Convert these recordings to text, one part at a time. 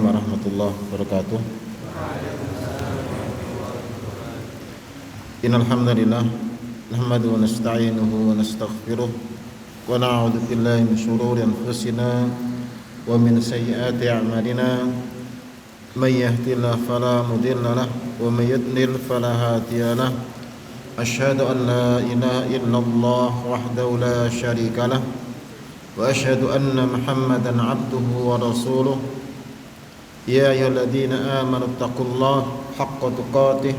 warahmatullahi wabarakatuh. Innal hamdalillah nahmaduhu wa nasta'inuhu wa nastaghfiruh wa na'udzu billahi min shururi anfusina wa min sayyiati a'malina. May yahdihillahu fala mudilla lahu wa may yudlil fala hadiya lahu. Asyhadu an la ilaha illallah wahdahu la syarika lahu wa asyhadu anna Muhammadan 'abduhu wa rasuluh. Ya ayyuhalladzina amanu taqullaha haqqa tuqatih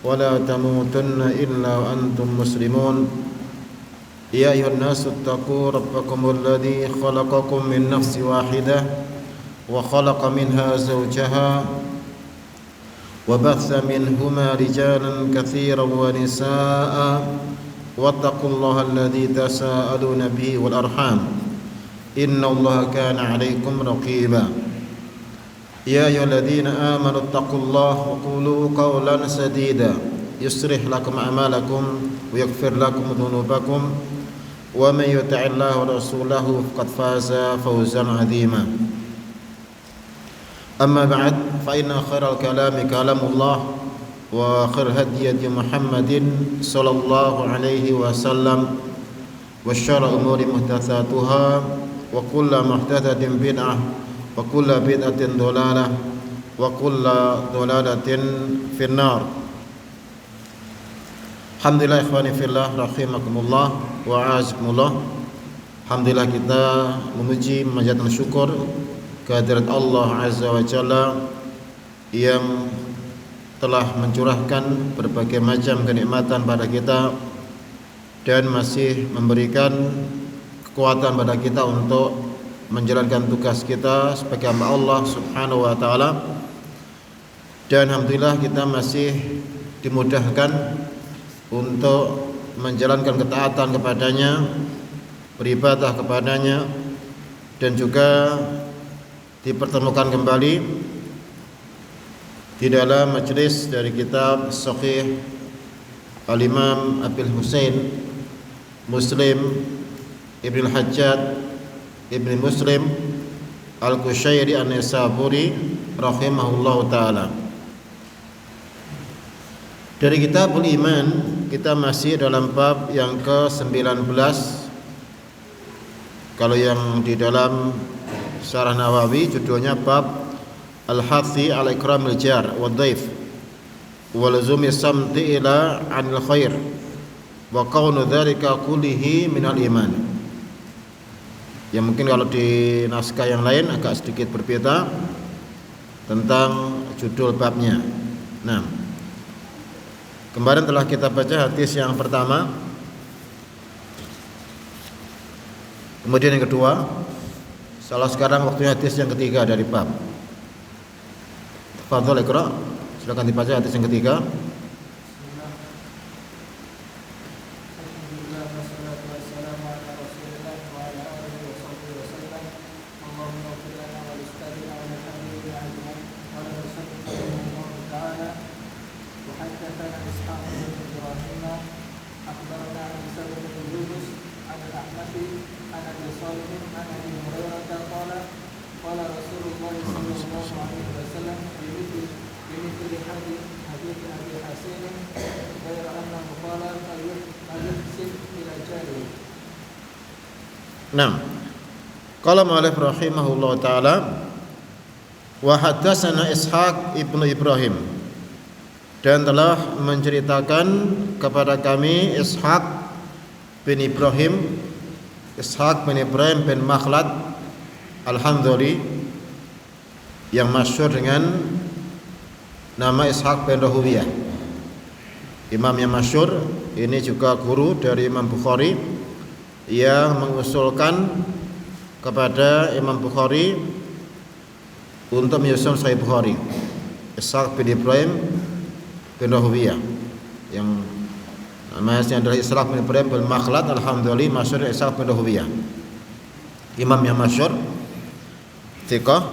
wa la tamutunna illa wa antum muslimun. Ya ayyuhan nasu taqu rabbakumul ladzi khalaqakum min nafsin wahidah wa khalaqa minha zawjaha wa batha minhuma rijalan katsiran wa nisaa'a wattaqullaha alladzi tasaaluna bihi wal arham innallaha kana 'alaikum raqiba. Ya ayyuhalladzina amanu taqullaha wa qulu qawlan sadida yuslih lakum a'malakum wa yaghfir lakum dhunubakum wa may yuti'illaha wa rasulahu faqad faza fawzan 'azima. Amma ba'd, fa inna khairal kalami kalamullah wa khairul hadyi hadi Muhammadin sallallahu alaihi wasallam wa syarrul umuri muhdatsatuha wa kullu muhdatsatin bid'ah wa kullu bid'atin dhalalah wa kullu dhalalatin finnar. Alhamdulillah ikhwani fillah rahimakumullah wa a'azakumullah. Alhamdulillah kita memuji memanjatkan syukur kehadirat Allah Azza wa Jalla yang telah mencurahkan berbagai macam kenikmatan pada kita dan masih memberikan kekuatan pada kita untuk menjalankan tugas kita sebagai hamba Allah Subhanahu wa taala. Dan alhamdulillah kita masih dimudahkan untuk menjalankan ketaatan kepadanya, beribadah kepadanya, dan juga dipertemukan kembali di dalam majelis dari kitab Sahih Al-Imam Abil Husain Muslim Ibn Al-Hajjaj Ibn Muslim Al-Qushairi An-Nisaburi rahimahullahu ta'ala. Dari kitabul Iman kita masih dalam bab yang ke-19. Kalau yang di dalam Syarah Nawawi judulnya bab Al-Hathi ala ikramil jar wa dhaif wa lazumi samti ila 'anil khair wa kaunu dzalika kullihi minal iman. Ya mungkin kalau di naskah yang lain agak sedikit berbeda tentang judul babnya. Nah, kemarin telah kita baca hadis yang pertama, kemudian yang kedua. Salah sekarang waktunya hadis yang ketiga dari bab. Tafadhol Iqra, silakan dibaca hadis yang ketiga. Nah, qala mu'allif rahimahullah ta'ala wa haddatsana Ishaq ibnu Ibrahim, dan telah menceritakan kepada kami Ishaq bin Ibrahim bin Makhlad Al-Hanzali yang masyhur dengan nama Ishaq bin Rahawiyah. Imam yang masyhur ini juga guru dari Imam Bukhari yang mengusulkan kepada Imam Bukhari untuk menyusun Sahih Bukhari. Ishaq bin Ibrahim bin Rahawiyah yang namanya adalah Ishaq bin Ibrahim bin Makhlad Al-Hanzali, masyhur Ishaq bin Rahawiyah, imam yang masyhur, thiqah.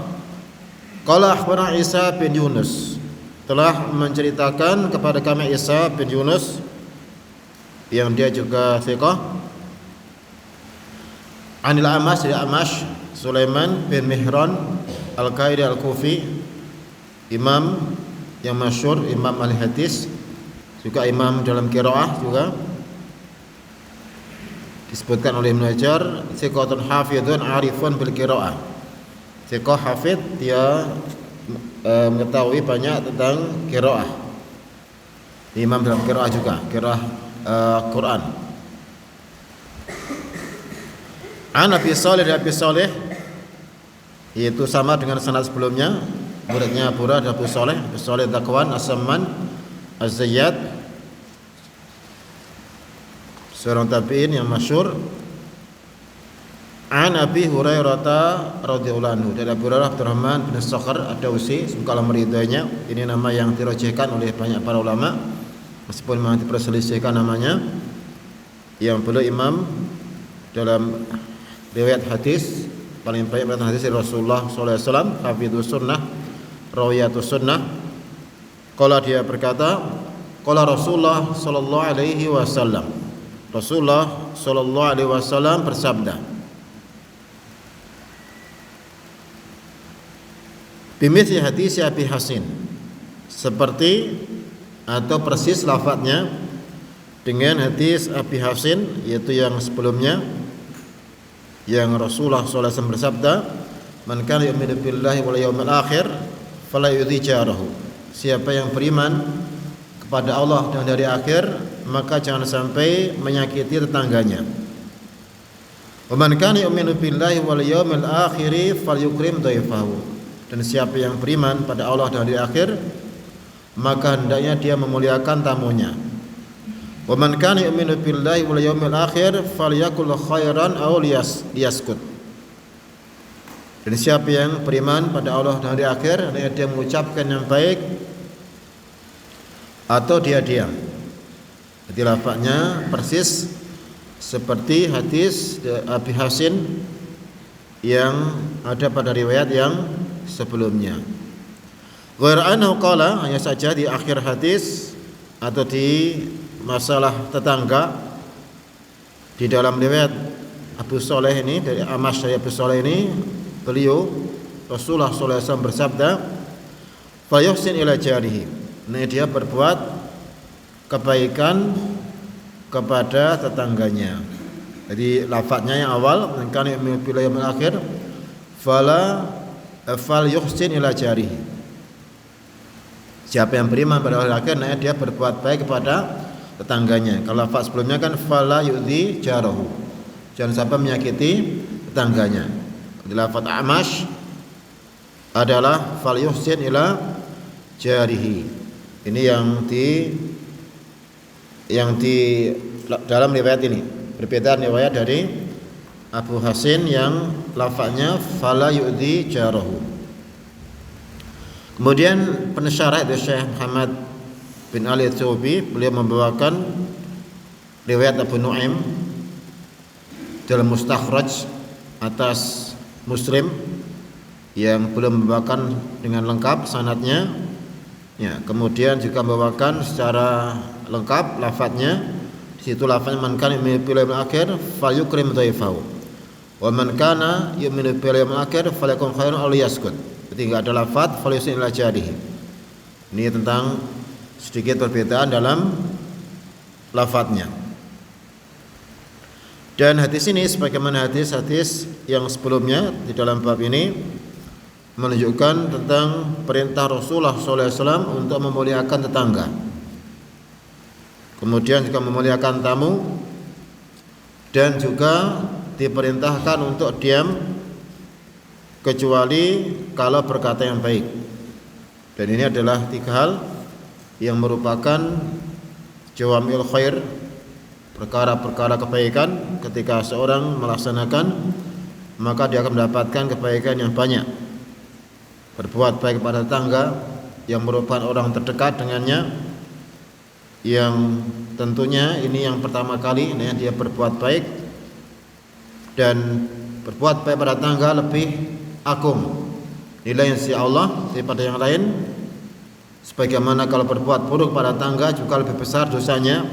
Qala akhbarana Isa bin Yunus, telah menceritakan kepada kami Isa bin Yunus yang dia juga thiqah. Anil Amash, dari Amash Sulaiman bin Mihran Al-Qaidi Al-Kufi, imam yang masyhur, imam al-hadis, juga imam dalam qiraah juga. Disebutkan oleh Ibnu Hajar, thiqatun hafidhun arifun bil qiraah. Thiqah hafidh, dia mengetahui banyak tentang qiraah. Imam dalam qiraah juga, qiraah Quran. An Abi Shalih dari Abi Shalih, yaitu sama dengan sanad sebelumnya, muridnya Abu Hurairah Abu Shalih Dzakwan As-Samman Az-Zayyad, seorang tabi'in yang masyhur. An Abi Hurairah radhiyallahu anhu, dari Abu Hurairah Abdurrahman bin Sakhar Ad-Dawsi, semoga Allah meridainya. Ini nama yang dirajihkan oleh banyak para ulama, meskipun memang diperselisihkan namanya. Yang beliau imam dalam riwayat hadis, paling banyak riwayat hadis dari Rasulullah sallallahu alaihi wasallam, hafidhus sunnah, rawiyatus sunnah. Qala, dia berkata, qala Rasulullah sallallahu alaihi wasallam, Rasulullah sallallahu alaihi wasallam bersabda, bimithli hadis Abi Hasin, seperti atau persis lafadznya dengan hadis Abi Hasin, yaitu yang sebelumnya, yang Rasulullah SAW bersabda, man kana yu'minu billahi wal yawmil akhir fala yudhi jarahu, siapa yang beriman kepada Allah dan hari akhir, maka jangan sampai menyakiti tetangganya. Wa man kana yu'minu billahi wal yawmil akhir falyukrim dhaifahu, dan siapa yang beriman pada Allah dan hari akhir, maka hendaknya dia memuliakan tamunya. Wa man kana yu'minu billahi wal yawmil akhir falyakul khairan aw liyaskut, dan siapa yang beriman pada Allah dan hari akhir, hendaknya dia mengucapkan yang baik atau dia diam. Jadi lafaznya persis seperti hadis Abi Hasin yang ada pada riwayat yang sebelumnya. Ghaira annahu qala, hanya saja di akhir hadis atau di masalah tetangga, di dalam riwayat Abu Shalih ini, dari Amash dari Abu Shalih ini, beliau Rasulullah SAW bersabda, fa yuhsin ila jarihi, nah dia berbuat kebaikan kepada tetangganya. Jadi lafadznya yang awal, man kana yu'minu billahi wal yawmil akhir fal yuhsin ila jarihi, siapa yang beriman pada hari akhir, nah dia berbuat baik kepada tetangganya. Kalau lafaz sebelumnya kan fala yu'dhi jarahu, jangan sampai menyakiti tetangganya. Di lafaz Amash adalah fal yuhsin ila jarihi. Ini yang di dalam riwayat ini. Berbeda riwayat dari Abu Hasin yang lafaznya fala yu'dhi jarahu. Kemudian pensyarah dari Syekh Muhammad bin Ali Tsubi, beliau membawakan riwayat Abu Nu'aim dalam Mustakhraj atas Muslim, yang belum membawakan dengan lengkap sanadnya. Ya, kemudian juga membawakan secara lengkap lafadznya. Di situ lafadznya man kana yu'minu billahi wal akhir falyukrim dhaifahu, wa man kana yu'minu billahi wal akhir falyakun khairan aw liyaskut. Jadi enggak ada lafadz falyusin ila jarihi. Ini tentang sedikit perbedaan dalam lafadznya. Dan hadis ini sebagaimana hadis-hadis yang sebelumnya di dalam bab ini menunjukkan tentang perintah Rasulullah SAW untuk memuliakan tetangga, kemudian juga memuliakan tamu, dan juga diperintahkan untuk diam kecuali kalau berkata yang baik. Dan ini adalah tiga hal yang merupakan jawami'ul khair, perkara-perkara kebaikan. Ketika seorang melaksanakan, maka dia akan mendapatkan kebaikan yang banyak. Berbuat baik kepada tetangga yang merupakan orang terdekat dengannya, yang tentunya ini yang pertama kali dia berbuat baik, dan berbuat baik pada tetangga lebih agung nilai sisi Allah daripada yang lain. Sebagaimana kalau berbuat buruk pada tetangga juga lebih besar dosanya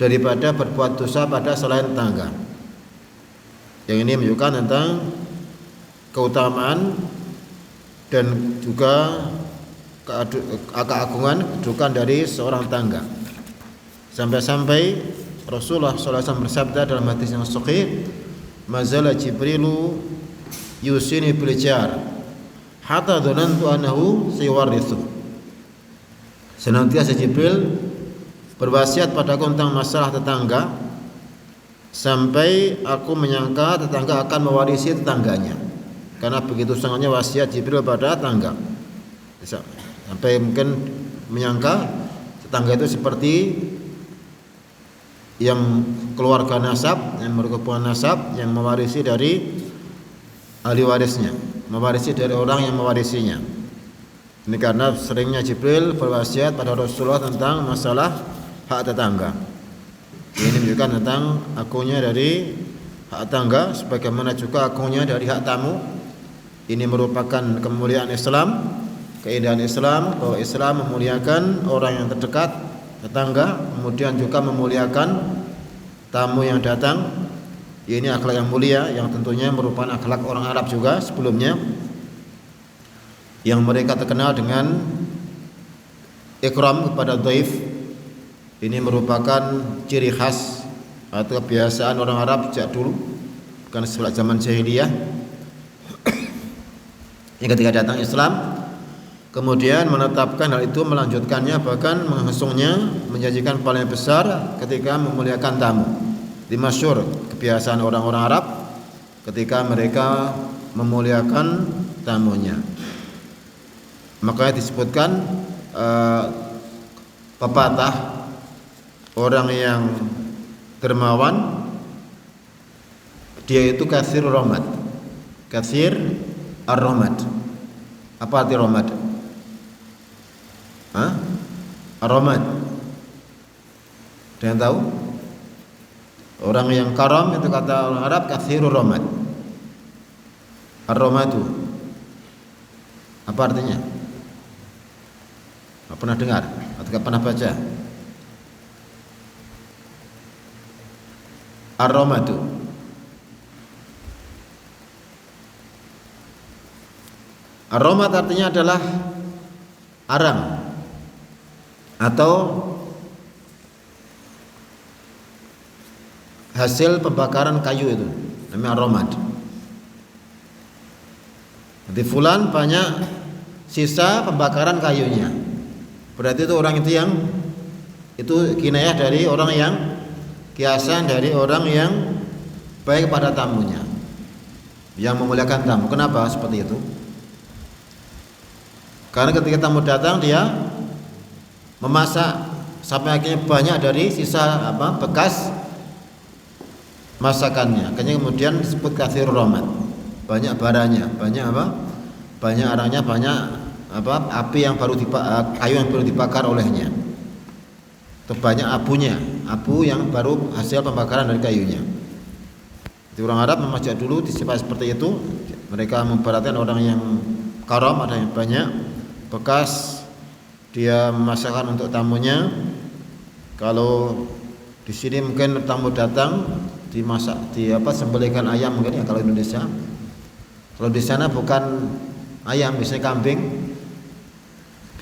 daripada berbuat dosa pada selain tetangga. Yang ini menunjukkan tentang keutamaan dan juga keagungan kedudukan dari seorang tangga. Sampai-sampai Rasulullah SAW bersabda dalam hadis yang sahih, "Mazala Jibrilu yusini bil jar hatta dhanantu annahu sayuwarithu." Senantiasa Jibril berwasiat padaku tentang masalah tetangga sampai aku menyangka tetangga akan mewarisi tetangganya. Karena begitu sangatnya wasiat Jibril pada tetangga. Sampai mungkin menyangka tetangga itu seperti yang keluarga nasab, yang merupakan nasab yang mewarisi dari ahli warisnya, mewarisi dari orang yang mewarisinya. Ini karena seringnya Jibril berwasiat pada Rasulullah tentang masalah hak tetangga. Ini menunjukkan tentang agungnya dari hak tetangga, sebagaimana juga agungnya dari hak tamu. Ini merupakan kemuliaan Islam, keindahan Islam, bahwa Islam memuliakan orang yang terdekat, tetangga, kemudian juga memuliakan tamu yang datang. Ini akhlak yang mulia, yang tentunya merupakan akhlak orang Arab juga sebelumnya, yang mereka terkenal dengan ikram kepada dhaif. Ini merupakan ciri khas atau kebiasaan orang Arab sejak dulu, bukan sejak zaman jahiliyah. Yang ketika datang Islam, kemudian menetapkan hal itu, melanjutkannya, bahkan menghasungnya, menjanjikan paling besar ketika memuliakan tamu. Dimasyhur kebiasaan orang-orang Arab ketika mereka memuliakan tamunya. Makanya disebutkan pepatah, orang yang dermawan dia itu katsir rahmat, katsir ar-rahmat. Apa arti rahmat? Ar-rahmat. Ada yang tahu? Orang yang karam itu kata orang Arab katsirur rahmat. Ar-rahmatu apa artinya? Tidak pernah dengar atau tidak pernah baca? Ar-rahmatu Ar-rahmat artinya adalah arang atau hasil pembakaran kayu, itu namanya ar-rahmat. Jadi fulan banyak sisa pembakaran kayunya, berarti itu orang itu yang itu kinayah dari orang yang kiasan dari orang yang baik pada tamunya, yang memuliakan tamu. Kenapa seperti itu? Karena ketika tamu datang dia memasak sampai akhirnya banyak dari sisa bekas masakannya. Akhirnya kemudian disebut katsirur rahmat. Banyak baranya, banyak banyak arangnya, banyak api yang kayu yang baru dibakar olehnya. Itu banyak abunya, abu yang baru hasil pembakaran dari kayunya. Di orang Arab memang dulu disifat seperti itu. Mereka memperhatikan orang yang karam, ada yang banyak bekas dia memasakkan untuk tamunya. Kalau di sini mungkin tamu datang dimasak sembelihkan ayam mungkin ya kalau Indonesia. Kalau di sana bukan ayam, biasanya kambing.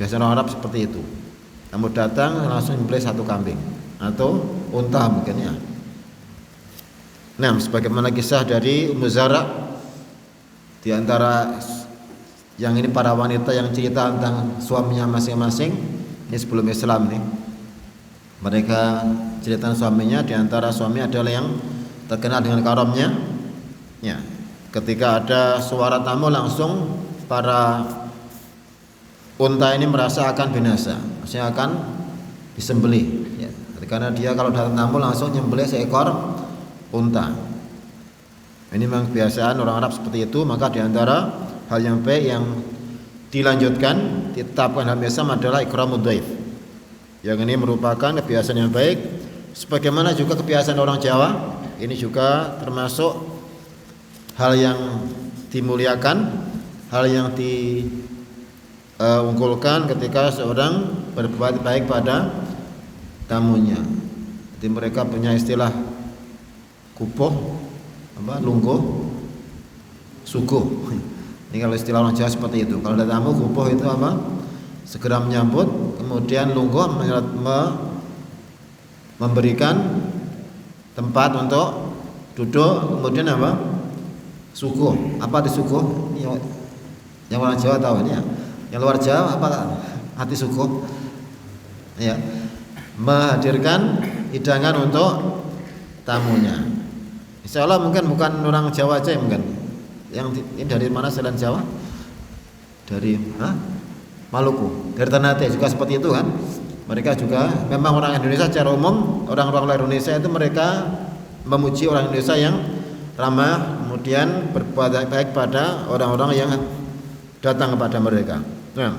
Biasanya orang Arab seperti itu. Tamu datang langsung nyembelih satu kambing atau unta mungkin ya. Nah, sebagaimana kisah dari Ummu Zara, di antara yang ini para wanita yang cerita tentang suaminya masing-masing, ini sebelum Islam nih. Mereka cerita suaminya, di antara suami adalah yang terkenal dengan karamnya. Ya, ketika ada suara tamu langsung para unta ini merasa akan binasa, maksudnya akan disembelih. Ya, karena dia kalau datang tamu langsung nyembelih seekor unta. Ini memang kebiasaan orang Arab seperti itu. Maka di antara hal yang baik yang dilanjutkan, ditetapkan dalam Islam adalah ikramud dhaif. Yang ini merupakan kebiasaan yang baik, sebagaimana juga kebiasaan orang Jawa. Ini juga termasuk hal yang dimuliakan, hal yang diunggulkan ketika seorang berbuat baik pada tamunya. Jadi mereka punya istilah kupoh, lungguh, suguh. Ini kalau istilah orang Jawa seperti itu. Kalau ada tamu kupuh itu apa? Segera menyambut, kemudian lungguh memberikan tempat untuk duduk, kemudian apa? Suguh. Apa di suguh? Yang orang Jawa tahu ini ya. Yang luar Jawa apa hati suguh? Ya. Menghadirkan hidangan untuk tamunya. Insya Allah mungkin bukan orang Jawa aja mungkin. Yang ini dari mana selain Jawa? Dari Maluku, dari Ternate juga seperti itu kan. Mereka juga memang orang Indonesia secara umum, orang-orang luar Indonesia itu mereka memuji orang Indonesia yang ramah, kemudian berbuat baik pada orang-orang yang datang kepada mereka. Nah,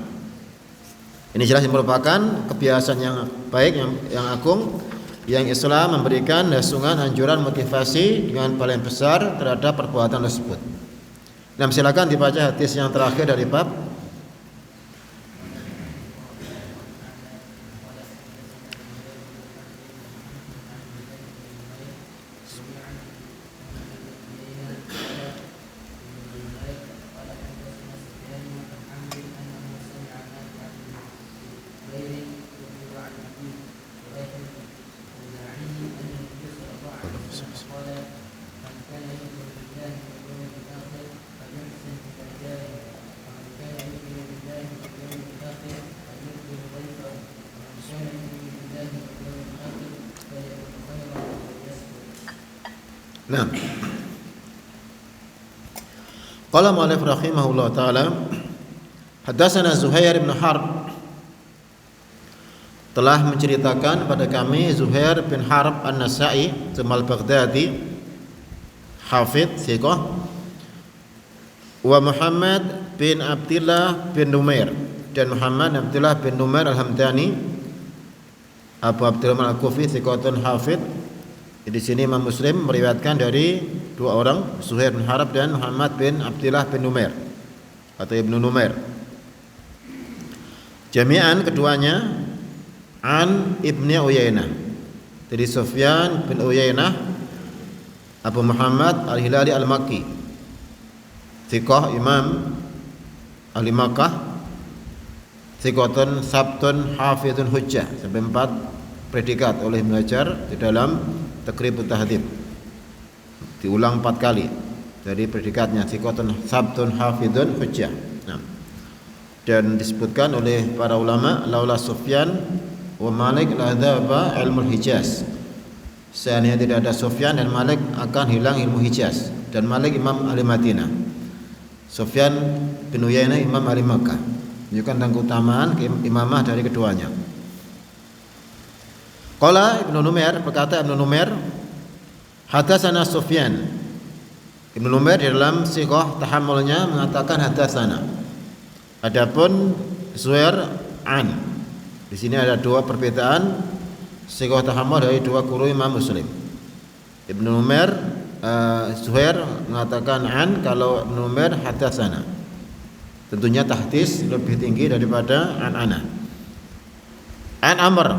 ini jelas merupakan kebiasaan yang baik, yang agung, yang Islam memberikan hasungan, anjuran, motivasi dengan paling besar terhadap perbuatan tersebut. Nah, silakan dibaca hadis yang terakhir dari bab. Nah, qala mu'allif rahimahullah ta'ala, hadatsana Zuhair bin Harb, telah menceritakan pada kami Zuhair bin Harb An-Nasa'i Al-Baghdadi, hafidh thiqah, wa Muhammad bin Abdullah bin Numair, dan Muhammad bin Abdullah bin Numair Al-Hamdani Abu Abdurrahman Al-Kufi thiqatun hafidh. Di sini Imam Muslim meriwayatkan dari dua orang, Zuhair bin Harb dan Muhammad bin Abdullah bin Numair atau Ibnu Numair. Jami'an keduanya an Ibni Uyainah, dari Sufyan bin Uyainah Abu Muhammad Al-Hilali Al-Makki, thiqah imam ahli Makkah, thiqatun sabtun hafidun hujjah, sampai 4 predikat oleh Ibnu Hajar di dalam Taqribut Tahdhib, diulang 4 kali dari predikatnya thiqatun sabtun hafidun hujjah. Nah, dan disebutkan oleh para ulama, laula Sufyan wa Malik la dhaba ilmu Hijaz, seandainya tidak ada Sufyan dan Malik akan hilang ilmu Hijaz. Dan Malik imam ahli Madinah, Sufyan bin Uyainah imam ahli Makkah, menunjukkan tentang keutamaan imamah dari keduanya. Qala Ibnu Numair, berkata Ibnu Numair, hadatsana Sufyan. Ibnu Numair di dalam sighah tahammulnya mengatakan hadatsana. Adapun Zuhair an. Di sini ada 2 perbedaan sighah tahammul dari 2 guru Imam Muslim. Ibnu Numair, Zuhair mengatakan an, kalau Ibnu Numair hadatsana. Tentunya tahdits lebih tinggi daripada an-ana. An Amr,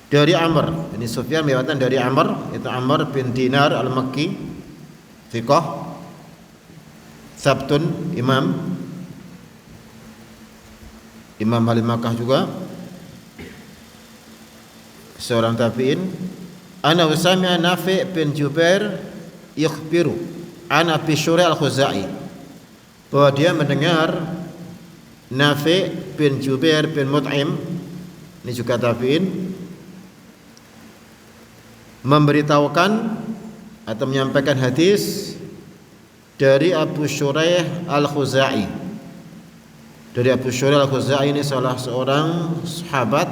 dari Amr, ini Sufyan meriwayatkan dari Amr, itu Amr bin Dinar Al-Makki, thiqah sabtun imam ahli Makkah juga, seorang tabi'in. Ana usami'a Nafi' bin Jubair yukhbiru an Abi Syuraih Al-Khuzai, bahwa dia mendengar Nafi' bin Jubair bin Mut'im, ini juga tabi'in, memberitahukan atau menyampaikan hadis dari Abu Syuraih Al-Khuzai. Dari Abu Syuraih Al-Khuzai ini salah seorang sahabat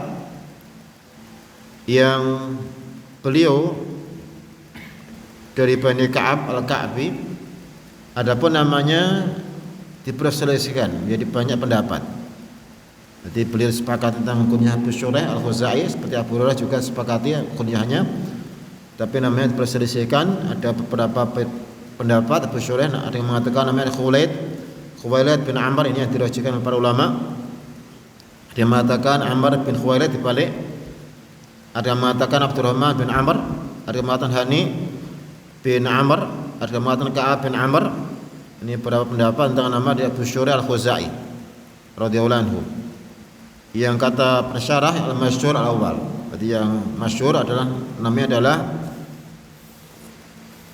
yang beliau dari Bani Ka'ab Al-Ka'bi. Adapun namanya diperselisihkan, jadi banyak pendapat. Jadi beliau sepakat tentang kunyah Abu Syuraih Al-Khuzai, seperti Abu Hurairah juga sepakati kunyahnya. Tapi namanya diperselisihkan, ada beberapa pendapat. Abu Syuraih ada yang mengatakan namanya Khuwailid bin Amr, ini yang diriwayatkan oleh para ulama. Ada yang mengatakan Amr bin Khuwailid dibalik. Ada yang mengatakan Abdurrahman bin Amr, ada yang mengatakan Hani bin Amr, ada mengatakan Ka'ab bin Amr. Ini beberapa pendapat tentang nama dia Abu Syureh Al-Khuzai radhiyallahu anhu. Yang kata pensyarah al-masyhur al-awwal. Jadi yang masyhur adalah namanya adalah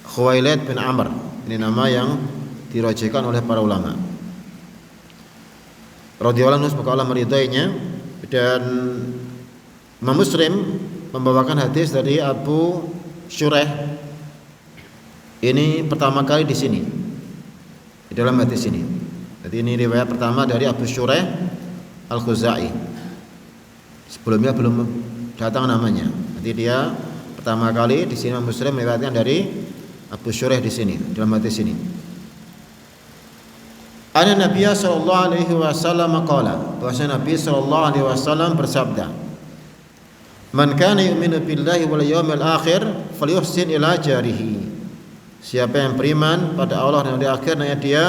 Khuwailid bin Amr. Ini nama yang dirajihkan oleh para ulama. Radhiyallahu anhu, semoga Allah meridainya. Dan Imam Muslim membawakan hadis dari Abu Syureh. Ini pertama kali di sini, di dalam hadis ini. Jadi ini riwayat pertama dari Abu Syureh Al-Khuzai. Sebelumnya belum datang namanya. Jadi dia pertama kali di sini Muslim meriwayatkan dari Abu Syureh di sini dalam hadis ini. Anna Nabi sallallahu alaihi wasallam qala, bahwasanya Nabi sallallahu alaihi wasallam bersabda, "Man kana yu'minu billahi wal yawmil akhir falyuhsin ila jarihi." Siapa yang beriman pada Allah dan hari akhir, hendaknya dia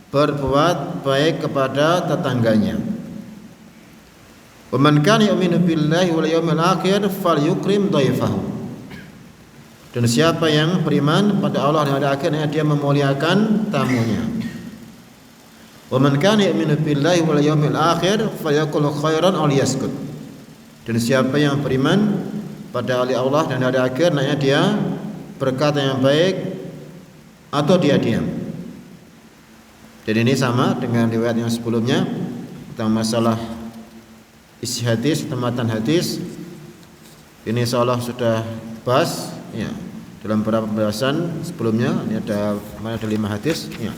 berbuat baik kepada tetangganya. Wa man kana yu'minu billahi wal yawmil akhir falyukrim dhaifahu. Dan siapa yang beriman pada Allah dan hari akhir, hendaknya dia memuliakan tamunya. Wa man kana yu'minu billahi wal yawmil akhir falyaqul khairan aw liyaskut. Dan siapa yang beriman pada hari Allah dan hari akhir, hendaknya dia berkata yang baik atau dia diam. Dan ini sama dengan riwayat yang sebelumnya tentang masalah isi hadis, tematan hadis. Ini seolah sudah bahas ya dalam beberapa pembahasan sebelumnya. Ini ada 5 hadis ya.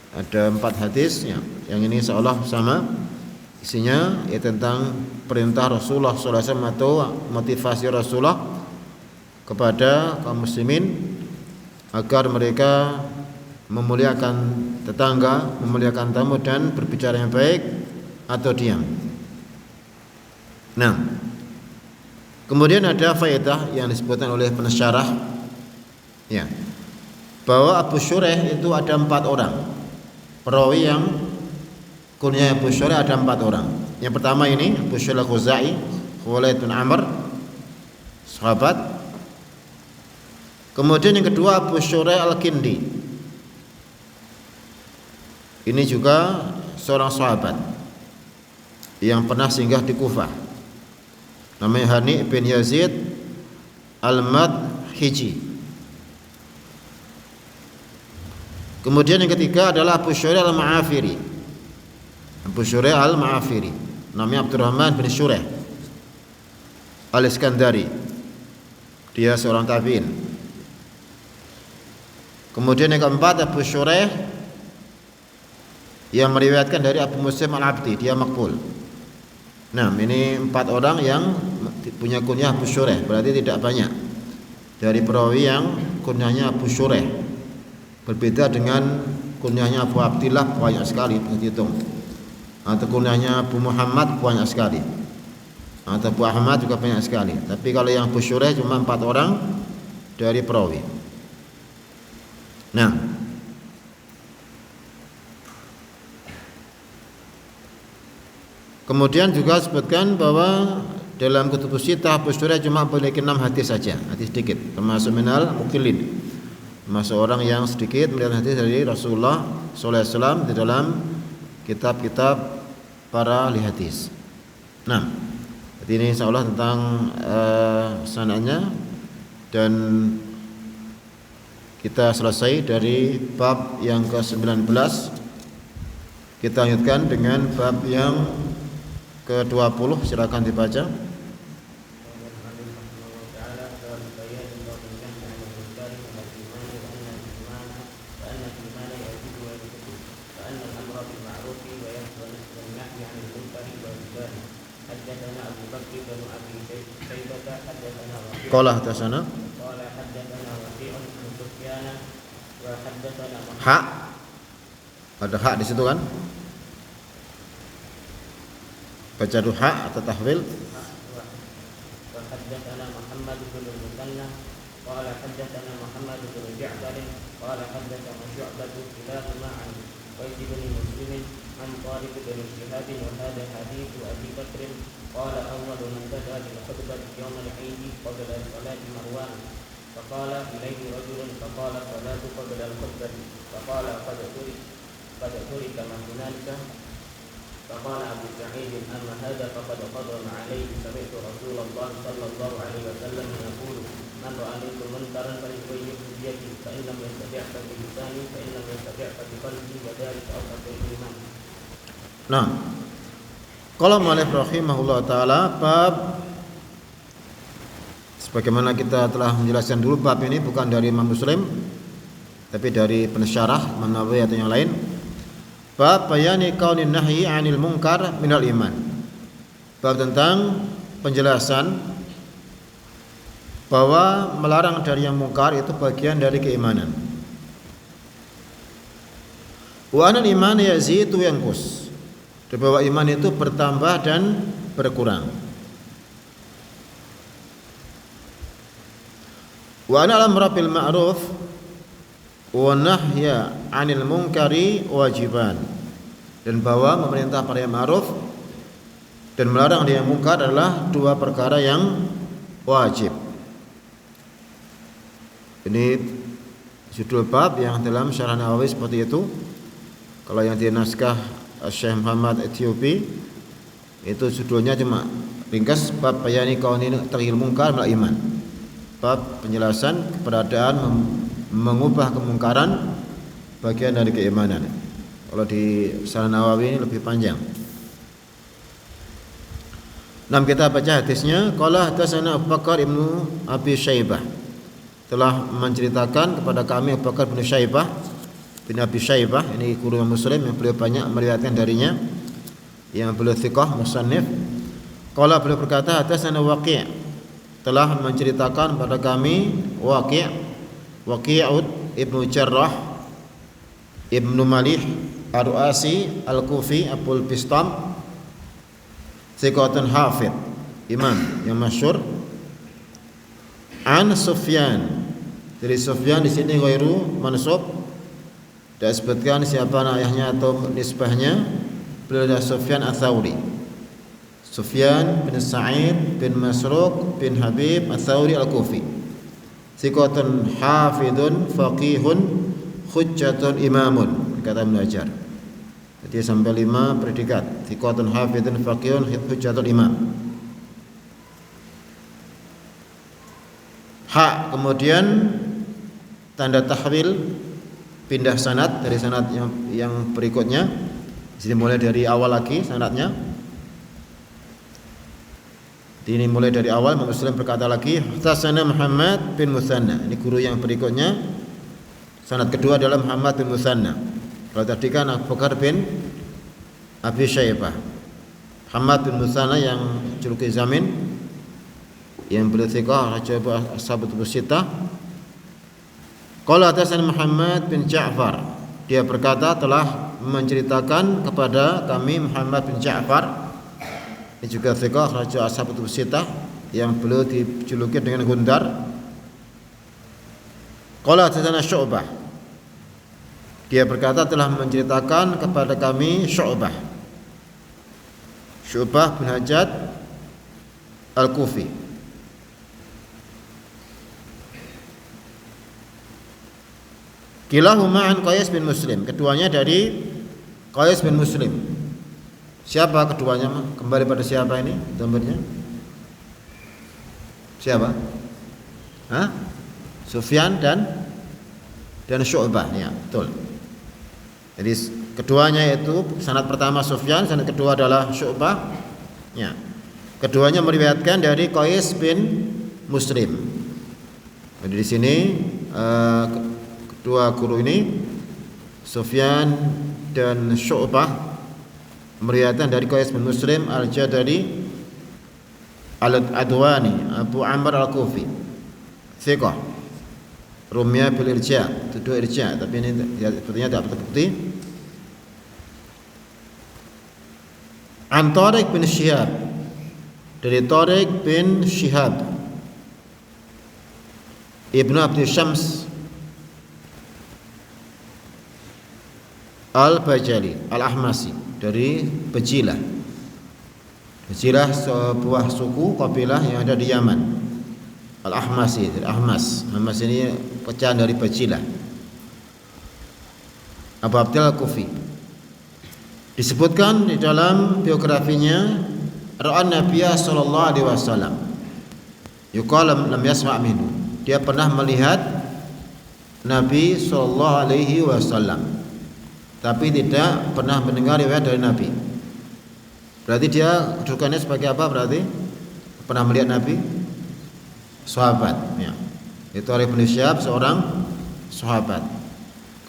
Ada 4 hadis ya. Yang ini seolah sama isinya ya tentang perintah Rasulullah SAW atau motivasi Rasulullah kepada kaum muslimin agar mereka memuliakan tetangga, memuliakan tamu dan berbicara yang baik atau diam. Nah, kemudian ada faedah yang disebutkan oleh pensyarah ya, bahwa Abu Syureh itu ada 4 orang. Perawi yang kunyah Abu Syureh ada 4 orang. Yang pertama ini Abu Syureh Al-Khuzai, Khuwailid bin Amr, sahabat. Kemudian yang kedua Abu Syureh Al-Kindi. Ini juga seorang sahabat yang pernah singgah di Kufah. Namanya Hani bin Yazid Al-Madhiji. Kemudian yang ketiga adalah Abu Syureh Al-Ma'afiri. Abu Syureh Al-Ma'afiri, namanya Abdurrahman bin Syureh Al-Iskandari. Dia seorang tabi'in. Kemudian yang keempat Abu Syureh yang meriwayatkan dari Abu Muslim Al-Abdi, dia makbul. Nah, ini 4 orang yang punya kunyah Abu Syureh, berarti tidak banyak dari perawi yang kunyahnya Abu Syureh. Berbeda dengan kunyahnya Abu Abdillah, banyak sekali dihitung. Atau kunyahnya Abu Muhammad banyak sekali. Atau Abu Ahmad juga banyak sekali. Tapi kalau yang Abu Syureh cuma 4 orang dari perawi. Nah, kemudian juga sebutkan bahwa dalam kutubus sittah Abu Syureh cuma memiliki 6 hadis saja, hadis sedikit, termasuk minal mukillin, termasuk orang yang sedikit melihat hadis dari Rasulullah SAW di dalam kitab-kitab para ahli hadis. Nah, jadi ini insyaallah tentang sanadnya, dan kita selesai dari bab yang ke-19. Kita lanjutkan dengan bab yang ke-20, silakan dibaca. Qala hadatsana hak, ada hak di situ kan? Baca duha atau tahwil. Haddatsana Muhammad bin Musanna qala haddatsana Muhammad bin Ja'far qala haddatsana Syu'bah kilahuma an Qais bin Muslim an Tariq bin Shihab wa hadha hadits Abi Bakr qala awwal man bada'a bil khutbah yawm al-Eid qabla salati Marwan فقال إليه رجل فقال الصلاة قبل الخطبة فقال قد ترك ما هنالك فقال أبو سعيد أما هذا فقد قدم عليه سمعت رسول الله صلى الله عليه وسلم يقول من رأى منكم منكرا فليغيره بيده فإن لم يستطع فبلسانه فإن لم يستطع فبقلبه وذلك أضعف الإيمان. Nah, qala mu'allif rahimahullah taala bab, sebagaimana kita telah menjelaskan dulu bab ini bukan dari Imam Muslim tapi dari pensyarah Imam Nawawi atau yang lain. Bab bayani kaunin nahyi 'anil munkar minal iman. Bab tentang penjelasan bahwa melarang dari yang mungkar itu bagian dari keimanan. Wa anal iman yazidu yanqus. Bahwa iman itu bertambah dan berkurang. Wa anal amra bil ma'ruf wa nahya 'anil munkari wajiban. Dan bahwa memerintah pada yang ma'ruf dan melarang dari yang mungkar adalah dua perkara yang wajib. Ini judul bab yang dalam Syarah Nawawi seperti itu. Kalau yang di naskah Syekh Muhammad Ethiopi itu judulnya cuma ringkas bab bayani kaunin tarhil munkar minal iman. Bab penjelasan keberadaan mengubah kemungkaran bagian dari keimanan. Kalau di Syarah Nawawi ini lebih panjang. Nah, kita baca hadisnya. Qala hadatsana Abu Bakar ibnu Abi Syaibah, telah menceritakan kepada kami Abu Bakar bin Syaibah bin Abi Syaibah, ini guru Muslim yang beliau banyak meriwayatkan darinya, yang beliau thiqah musannif. Qala beliau berkata hadatsana Waqi', telah menceritakan pada kami Waqi'ud ibnu Jarrah ibnu Malih Ar-Ru'asi Al-Kufi Abul Bistam, thiqatun hafidh, imam yang masyhur. An Sufyan, dari Sufyan di sini ghairu mansub, tidak sebutkan siapa ayahnya atau nisbahnya. Beliau adalah Sufyan Ats-Tsauri, Sufyan bin Sa'id bin Masruq bin Habib Ats-Tsauri Al-Kufi, thiqatun hafidun faqihun hujjatun imamun, kata Ibnu Hajar. Jadi sampai 5 predikat, thiqatun hafidun faqihun hujjatun imam. Hak, kemudian tanda tahwil, pindah sanad dari sanad yang berikutnya. Jadi mulai dari awal lagi sanadnya. Ini mulai dari awal. Imam Muslim berkata lagi hadatsana Muhammad bin Mutsanna. Ini guru yang berikutnya. Sanad kedua adalah Muhammad bin Mutsanna. Kalau tadi kan Abu Bakar bin Abi Syaibah. Muhammad bin Mutsanna yang juluki Zamin, yang beliau thiqah raja ashabul sitah. Qala hadatsana Muhammad bin Ja'far, dia berkata telah menceritakan kepada kami Muhammad bin Ja'far, ini juga thiqah raja ashabul sitah yang beliau dijuluki dengan Gundar. Qala hadatsana Syu'bah, dia berkata telah menceritakan kepada kami Syu'bah bin Hajjaj Al-Kufi. Kilahuma an Qais bin Muslim, keduanya dari Qais bin Muslim. Siapa keduanya? Kembali pada siapa ini gambarnya? Siapa? Sufyan dan Syu'bah, ya, betul. Jadi keduanya itu sanad pertama Sufyan, sanad kedua adalah Syu'bah. Ya. Keduanya meriwayatkan dari Qais bin Muslim. Jadi di sini dua guru ini Sufyan dan Syu'bah meriwayatkan dari Qais bin Muslim Al-Jadali Al-Adwani Abu Amr Al-Kufi, thiqah rumya bil irja', tuduh irja', tapi ini sepertinya tidak terbukti. An Tariq bin Syihab, dari Tariq bin Syihab Ibnu Abdul Syams Al-Bajali Al-Ahmasi, dari Bajilah. Bajilah sebuah suku kabilah yang ada di Yaman. Al-Ahmasi, Ahmas. Ahmas ini pecahan dari Bajilah. Abu Abdillah Kufi. Disebutkan di dalam biografinya, ra'an Nabiya sallallahu alaihi wasallam. Yuqal lam yasma' minhu. Dia pernah melihat Nabi sallallahu alaihi wasallam, tapi tidak pernah mendengar riwayat dari Nabi. Berarti dia kedudukannya sebagai apa berarti? Pernah melihat Nabi? Sahabat, ya. Itu Arif bin Syihab seorang sahabat.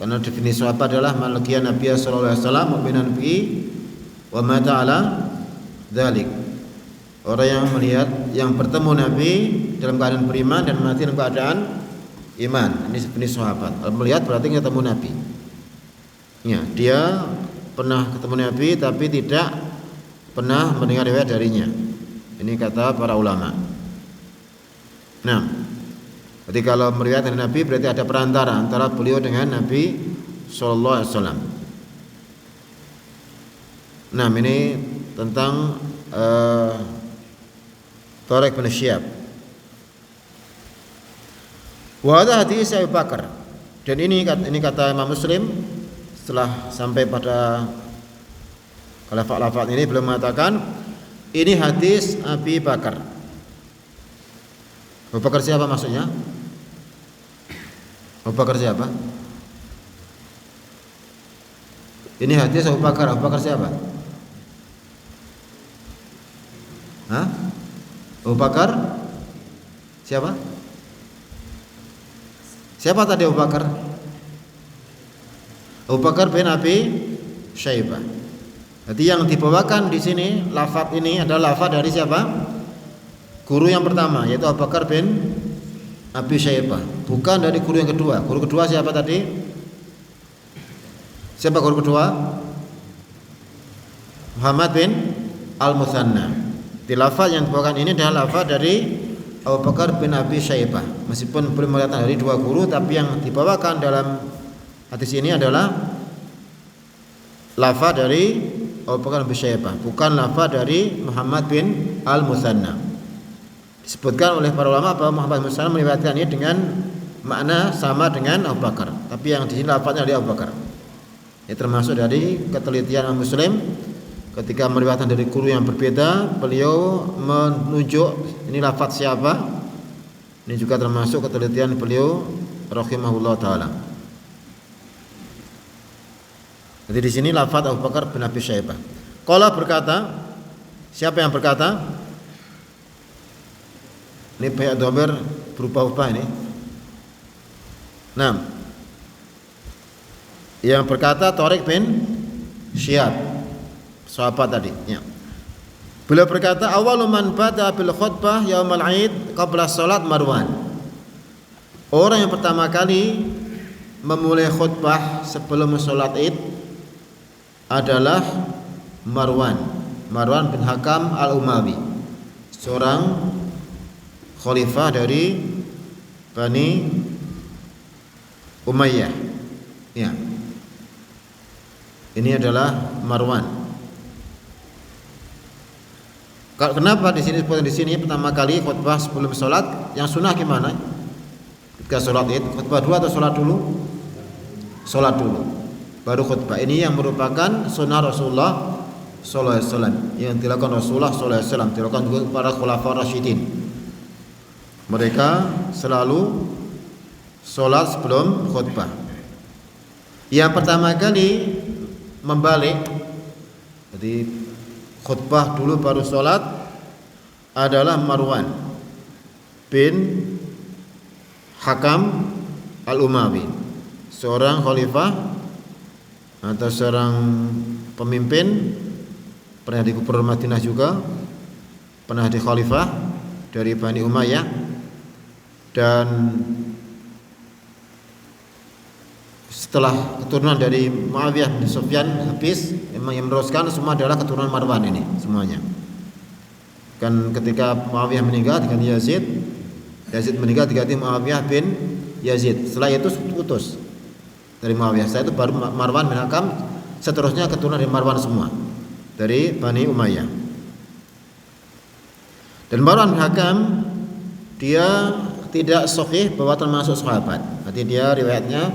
Karena definisi sahabat adalah man laqiya Nabiy sallallahu alaihi wasallam mu'minan bihi wa mata ala dzalik. Orang yang melihat, yang bertemu Nabi dalam keadaan beriman dan mati dalam keadaan iman. Ini definisi sahabat. Kalau melihat berarti ketemu Nabi. Ya, dia pernah ketemu Nabi tapi tidak pernah mendengar riwayat darinya. Ini kata para ulama. Nah, jadi kalau meriwayat dari Nabi berarti ada perantara antara beliau dengan Nabi sallallahu alaihi wasallam. Nah, ini tentang Tariq bin Syihab. Wa hadha hadis Abu Bakar. Dan ini kata Imam Muslim setelah sampai pada lafaz ini beliau mengatakan ini hadis Abi Bakar. Abu Bakar siapa maksudnya? Abu Bakar siapa? Ini hadis Abu Bakar. Abu Bakar siapa? Hah? Abu Bakar siapa? Siapa tadi Abu Bakar? Abu Bakar bin Abi Syaibah. Jadi yang dibawakan di sini lafaz ini adalah lafaz dari siapa? Guru yang pertama yaitu Abu Bakar bin Abi Syaibah, bukan dari guru yang kedua. Guru kedua siapa tadi? Siapa guru kedua? Muhammad bin Al-Muthanna. Di lafaz yang dibawakan ini adalah lafaz dari Abu Bakar bin Abi Syaibah. Meskipun belum melihat dari dua guru, tapi yang dibawakan dalam hadis ini adalah lafaz dari Abu Bakar bin Abi Syaibah, bukan lafaz dari Muhammad bin Al-Muthanna. Disebutkan oleh para ulama bahwa Muhammad bin Al-Muthanna meriwayatkan ini dengan makna sama dengan Abu Bakar, tapi yang di sini lafaznya dari Abu Bakar. Ini termasuk dari ketelitian Muslim ketika meriwayatkan dari guru yang berbeda, beliau menunjuk ini lafaz siapa. Ini juga termasuk ketelitian beliau rahimahullah taala. Jadi di sini lafaz Abu Bakar bin Abi Syaibah. Qala berkata, siapa yang berkata? Ini banyak dhamir berubah-ubah ini. Nah, yang berkata Tariq bin Syihab, sahabat tadi. Ya. Beliau berkata, awalu man bada bil khutbah yaumal 'id qabla salat Marwan. Orang yang pertama kali memulai khutbah sebelum salat Id adalah Marwan bin Hakam Al-Umawi, seorang khalifah dari Bani Umayyah. Ya. Ini adalah Marwan. Kenapa di sini pertama kali khutbah sebelum salat? Yang sunnah gimana? Ketika salat Id, khutbah dulu atau salat dulu? Salat dulu, baru khutbah. Ini yang merupakan sunnah Rasulullah sallallahu alaihi wasallam, yang dilakukan Rasulullah sallallahu alaihi wasallam, dilakukan juga para khulafaur rasyidin. Mereka selalu sholat sebelum khutbah. Yang pertama kali membalik, jadi khutbah dulu baru sholat, adalah Marwan bin Hakam Al-Umawi, seorang khalifah atau seorang pemimpin, pernah di gubernur Madinah juga, pernah di khalifah dari Bani Umayyah. Dan setelah keturunan dari Muawiyah bin Sufyan habis, memang yang meneruskan semua adalah keturunan Marwan ini semuanya. Kan ketika Muawiyah meninggal diganti Yazid meninggal diganti Muawiyah bin Yazid. Setelah itu putus dari Muawiyah. Setelah itu baru Marwan bin Hakam, seterusnya keturunan dari Marwan semua dari Bani Umayyah. Dan Marwan bin Hakam dia tidak sahih bahwa termasuk sahabat. Berarti dia riwayatnya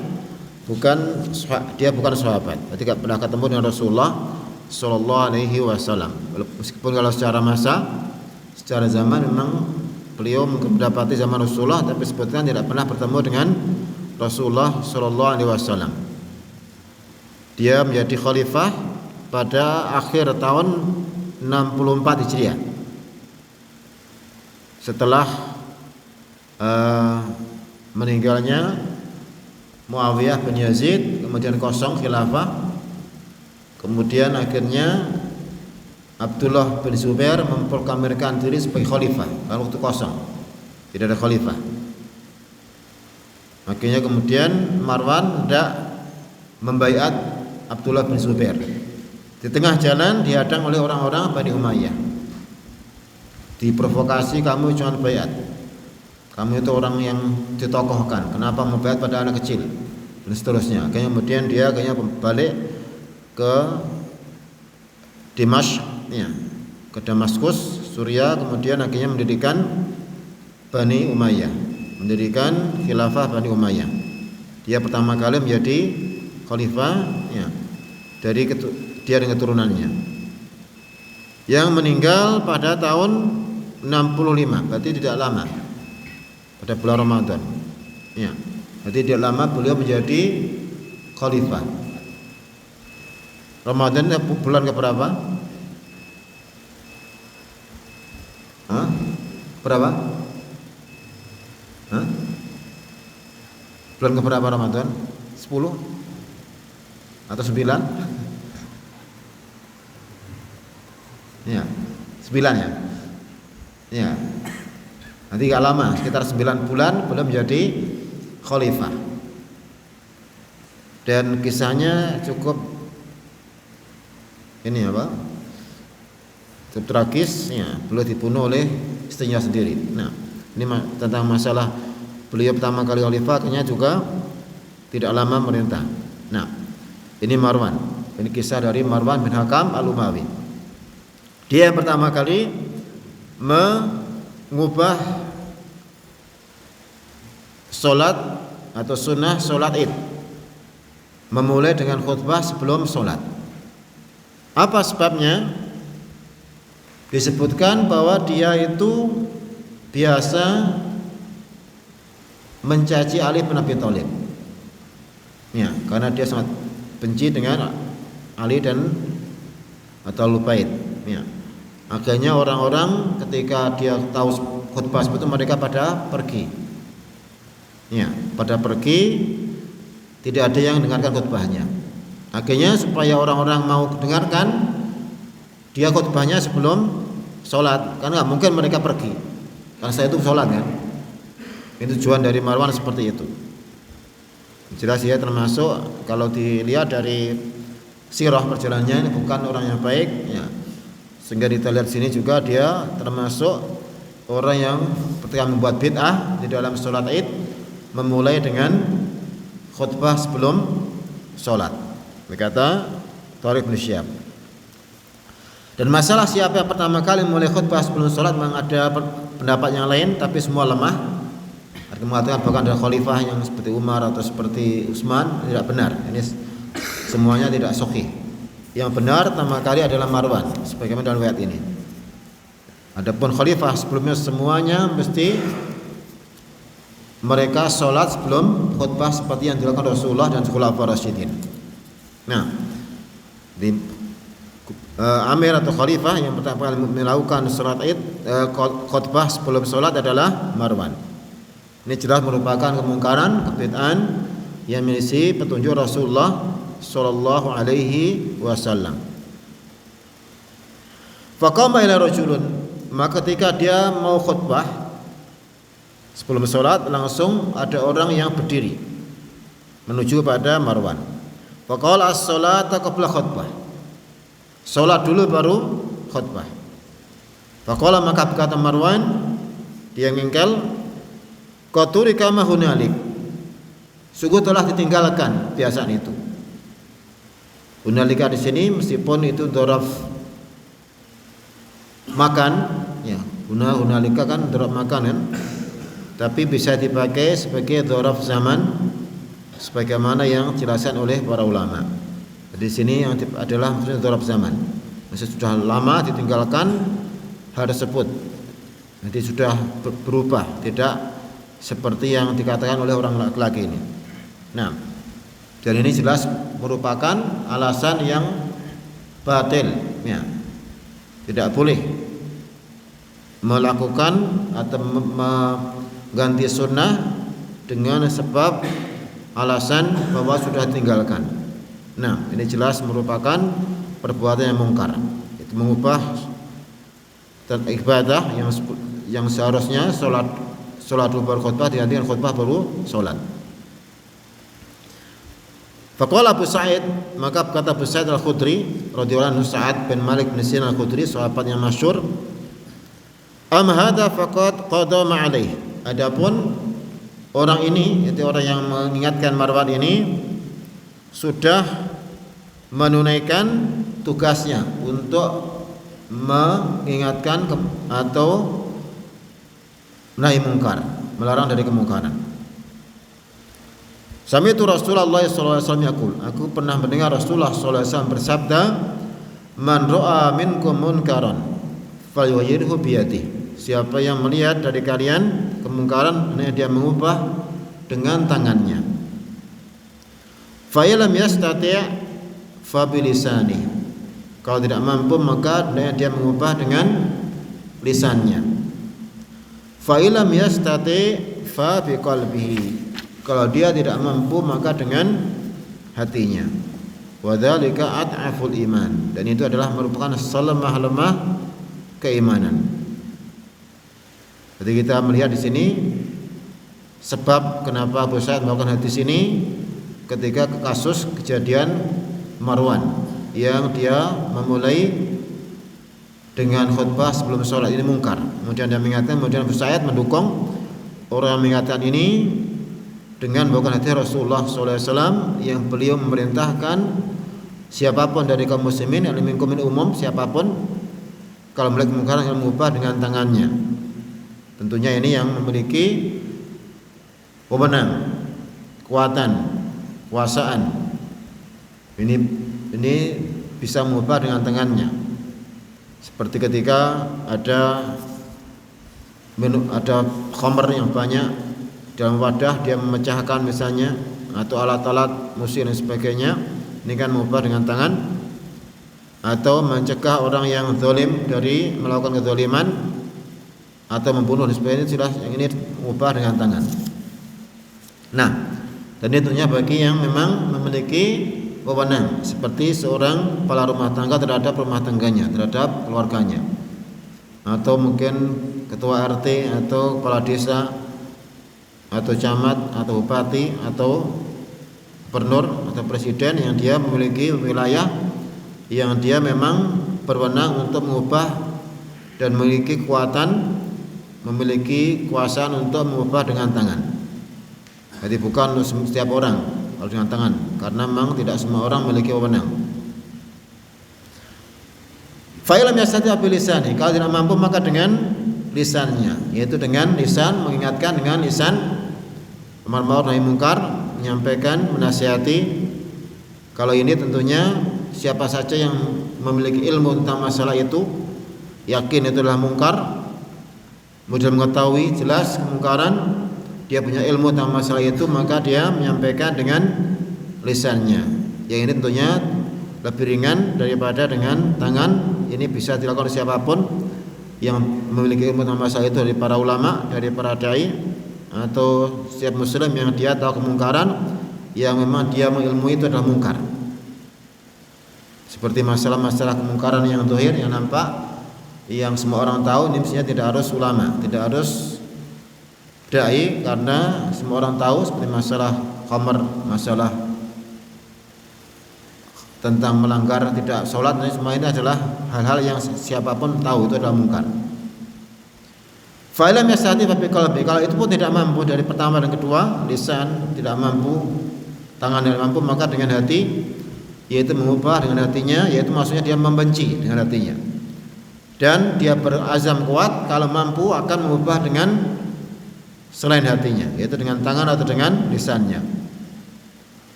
bukan sahabat. Berarti tidak pernah ketemu dengan Rasulullah sallallahu alaihi wasallam. Meskipun kalau secara zaman memang beliau mendapati zaman Rasulullah, tapi sebetulnya tidak pernah bertemu dengan Rasulullah sallallahu alaihi wasallam. Dia menjadi khalifah pada akhir tahun 64 Hijriah. Setelah meninggalnya Muawiyah bin Yazid, kemudian kosong khilafah. Kemudian akhirnya Abdullah bin Zubair memproklamirkan diri sebagai khalifah. Lalu waktu kosong, tidak ada khalifah. Akhirnya kemudian Marwan hendak membaiat Abdullah bin Zubair. Di tengah jalan dihadang oleh orang-orang Bani Umayyah. Diprovokasi, kamu cuma baiat, kamu itu orang yang ditokohkan, kenapa membaiat pada anak kecil, dan seterusnya. Kemudian dia balik ke Dimash, ya, ke Damaskus, Suriah. Kemudian akhirnya mendirikan Bani Umayyah, mendirikan khilafah Bani Umayyah. Dia pertama kali menjadi khalifah, ya, dari dia dengan keturunannya, yang meninggal pada tahun 65, berarti tidak lama, pada bulan Ramadan, ya, berarti tidak lama beliau menjadi khalifah. Ramadan bulan keberapa? Berapa? Bulan keberapa Ramadan? 10 atau 9? Ya, 9 ya. Ya. Nanti gak lama, sekitar 9 bulan beliau menjadi khalifah. Dan kisahnya cukup cukup tragis, ya. Beliau dibunuh oleh istrinya sendiri. Nah, ini tentang masalah beliau pertama kali khalifah, akhirnya juga tidak lama merintah. Nah, ini Marwan. Ini kisah dari Marwan bin Hakam Al-Umawi. Dia yang pertama kali mengubah solat atau sunnah solat Id, memulai dengan khutbah sebelum solat. Apa sebabnya? Disebutkan bahwa dia itu biasa mencaci Ali bin Abi Thalib, ya, karena dia sangat benci dengan Ali dan atau Lubaid, ya. Akhirnya orang-orang ketika dia tahu khutbah itu mereka pada pergi, ya, tidak ada yang mendengarkan khutbahnya. Akhirnya supaya orang-orang mau dengarkan, dia khutbahnya sebelum sholat, karena nggak mungkin mereka pergi, karena saya itu sholat, kan. Itu tujuan dari Marwan seperti itu. Jelas dia termasuk, kalau dilihat dari sirah perjalanannya, ini bukan orang yang baik, ya. Sehingga kita lihat sini juga dia termasuk orang yang ketika membuat bid'ah di dalam sholat Id, memulai dengan khutbah sebelum sholat. Berkata Thariq bin Syihab. Dan masalah siapa yang pertama kali memulai khutbah sebelum sholat, memang ada pendapat yang lain, tapi semua lemah. Ada mengatakan bahkan ada khalifah yang seperti Umar atau seperti Utsman, tidak benar. Ini semuanya tidak sahih. Yang benar pertama kali adalah Marwan, sebagaimana dalam riwayat ini. Adapun khalifah sebelumnya semuanya mesti mereka sholat sebelum khutbah seperti yang dilakukan Rasulullah dan Khulafaur Rasyidin. Nah, Amir atau khalifah yang pertama kali melakukan sholat Id, khutbah sebelum sholat adalah Marwan. Ini jelas merupakan kemungkaran, kebid'ahan yang menyelisih petunjuk Rasulullah sallallahu alaihi wasallam. Faqama ila rajulun, maka ketika dia mau khutbah sebelum sholat, langsung ada orang yang berdiri menuju pada Marwan. Faqala as-salata qabla khutbah, sholat dulu baru khutbah. Faqala, maka berkata Marwan, dia ngengkel, qaturika ma hunalik, sungguh telah ditinggalkan kebiasaan itu. Hunalika di sini meskipun itu dzaraf makan, ya, hunalika kan dzaraf makan, kan. tapi bisa dipakai sebagai dzaraf zaman sebagaimana yang dijelaskan oleh para ulama. Di sini yang adalah maksudnya dzaraf zaman. Maksudnya sudah lama ditinggalkan hal tersebut. Nanti sudah berubah, tidak seperti yang dikatakan oleh orang laki-laki ini. Nah, dan ini jelas merupakan alasan yang batil, ya. Tidak boleh melakukan atau mengganti sunnah dengan sebab alasan bahwa sudah tinggalkan. Nah, ini jelas merupakan perbuatan yang mungkar. Itu mengubah dan ibadah yang seharusnya sholat dulu baru khutbah digantikan khutbah baru sholat. Faqala Abu Sa'id, maka kata Abu Sa'id Al-Khudri radhiyallahu anhu, Sa'ad bin Malik bin Sinan Al-Khudri, sahabat yang masyhur, am hadza faqad qada ma'alaih. Adapun orang ini, itu orang yang mengingatkan Marwan ini, sudah menunaikan tugasnya untuk mengingatkan atau nahi mungkar, melarang dari kemungkaran. Sami'tu Rasulullah sallallahu alaihi wasallam yaqul, aku pernah mendengar Rasulullah sallallahu alaihi wasallam bersabda, man ra'a minkum munkaran falyughayyirhu biyadihi. Siapa yang melihat dari kalian kemungkaran, dia mengubah dengan tangannya. Fa illam yastati' fa bilisani. Kalau tidak mampu maka dia mengubah dengan lisannya. Fa illam yastati' fa biqalbihi. Kalau dia tidak mampu maka dengan hatinya. Wa dzalika ad'aful iman, dan itu adalah merupakan selemah-lemah keimanan. Jadi kita melihat di sini sebab kenapa Abu Sa'id melakukan hadis ini ketika kasus kejadian Marwan yang dia memulai dengan khutbah sebelum sholat ini mungkar. Kemudian dia mengingatkan, kemudian Abu Sa'id mendukung orang yang mengingatkan ini dengan membawakan hadis Rasulullah SAW yang beliau memerintahkan siapapun dari kaum muslimin, minkum min umum, siapapun kalau melihat kemungkaran yang mengubah dengan tangannya. Tentunya ini yang memiliki wewenang, kekuatan, kuasaan. Ini bisa mengubah dengan tangannya. Seperti ketika ada khamr yang banyak dalam wadah, dia memecahkan misalnya, atau alat-alat musik dan sebagainya, ini kan mengubah dengan tangan. Atau mencegah orang yang zalim dari melakukan kezaliman atau membunuh dan sebagainya, jelas yang ini mengubah dengan tangan. Nah, dan ini tentunya bagi yang memang memiliki wewenang, seperti seorang kepala rumah tangga terhadap rumah tangganya, terhadap keluarganya, atau mungkin ketua RT atau kepala desa atau camat atau bupati atau gubernur atau presiden yang dia memiliki wilayah yang dia memang berwenang untuk mengubah dan memiliki kekuatan, memiliki kuasa untuk mengubah dengan tangan. Jadi bukan setiap orang kalau dengan tangan, karena memang tidak semua orang memiliki wewenang. Fa illam yastati' bilisani, kalau tidak mampu maka dengan lisannya, yaitu dengan lisan mengingatkan, dengan lisan amar ma'ruf nahi munkar, menyampaikan, menasihati. Kalau ini tentunya siapa saja yang memiliki ilmu tentang masalah itu, yakin itu adalah mungkar, mudah mengetahui jelas kemungkaran, dia punya ilmu tentang masalah itu, maka dia menyampaikan dengan lisannya. Yang ini tentunya lebih ringan daripada dengan tangan. Ini bisa dilakukan oleh siapapun yang memiliki ilmu tentang masalah itu, dari para ulama, dari para dai, atau setiap muslim yang dia tahu kemungkaran yang memang dia mengilmui itu adalah mungkar. Seperti masalah-masalah kemungkaran yang zahir, yang nampak, yang semua orang tahu, ini mestinya tidak harus ulama, tidak harus dai, karena semua orang tahu, seperti masalah khamr, masalah tentang melanggar tidak sholat, dan semua ini adalah hal-hal yang siapapun tahu itu adalah mungkar. Fa illam yastati' fa biqalbi, kalau itu pun tidak mampu dari pertama dan kedua, lisan tidak mampu, tangan tidak mampu, maka dengan hati, yaitu mengubah dengan hatinya, yaitu maksudnya dia membenci dengan hatinya. Dan dia berazam kuat kalau mampu akan mengubah dengan selain hatinya, yaitu dengan tangan atau dengan lisannya.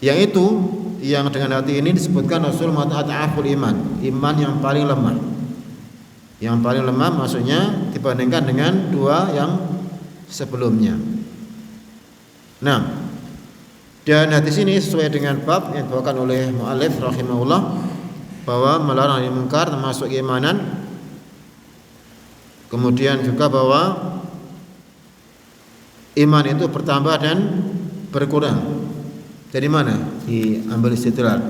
Yang itu yang dengan hati ini disebutkan Rasul mengatakan at'aful iman, iman yang paling lemah. Yang paling lemah maksudnya dibandingkan dengan dua yang sebelumnya. Nah, dan hadis ini sesuai dengan bab yang dibawakan oleh mu'allif rahimahullah bahwa melarang yang mungkar termasuk keimanan. Kemudian juga bahwa iman itu bertambah dan berkurang. Dari mana diambil istidlal?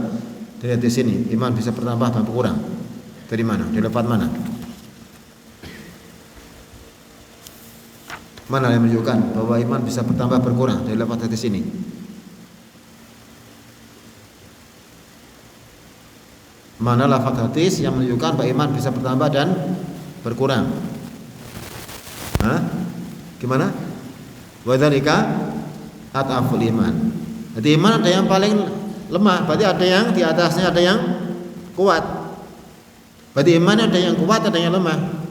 Dari hadis ini, iman bisa bertambah dan berkurang. Dari mana? Dari lafaz mana? Mana yang menunjukkan bahwa iman bisa bertambah berkurang dari lafaz hadis ini? Mana lafaz hadis yang menunjukkan bahwa iman bisa bertambah dan berkurang? Gimana? Wa dzalika at'aful iman. Jadi iman ada yang paling lemah, berarti ada yang di atasnya, ada yang kuat. Berarti iman ada yang kuat, ada yang lemah.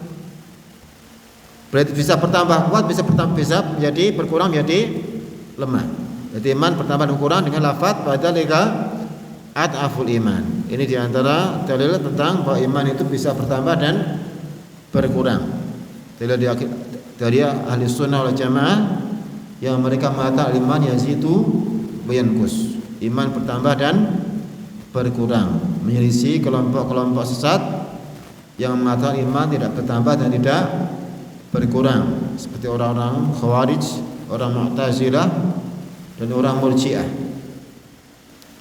Berarti bisa bertambah kuat, bisa menjadi berkurang menjadi lemah. Jadi iman bertambah dan berkurang dengan lafaz wa dzalika at'aful iman. Ini diantara dalil tentang bahwa iman itu bisa bertambah dan berkurang. Dalil dari ahli sunnah wal jamaah yang mereka mengatakan iman yazidu wa yanqus. Iman bertambah dan berkurang, menyelisih kelompok-kelompok sesat yang mengatakan iman tidak bertambah dan tidak berkurang, seperti orang-orang Khawarij, orang Mu'tazilah dan orang Murji'ah.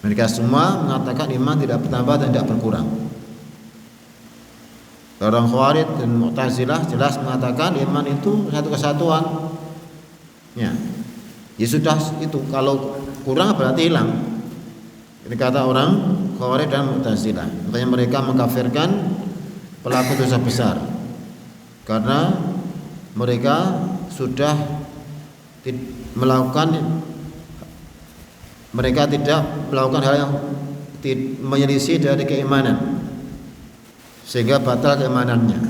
Mereka semua mengatakan iman tidak bertambah dan tidak berkurang. Orang Khawarij dan Mu'tazilah jelas mengatakan iman itu satu kesatuan. Ya sudah itu, kalau kurang berarti hilang. Ini kata orang Khawarij dan Mu'tazilah. Makanya mereka mengkafirkan pelaku dosa besar karena mereka sudah mereka tidak melakukan hal yang menyelisih dari keimanan sehingga batal keimanannya.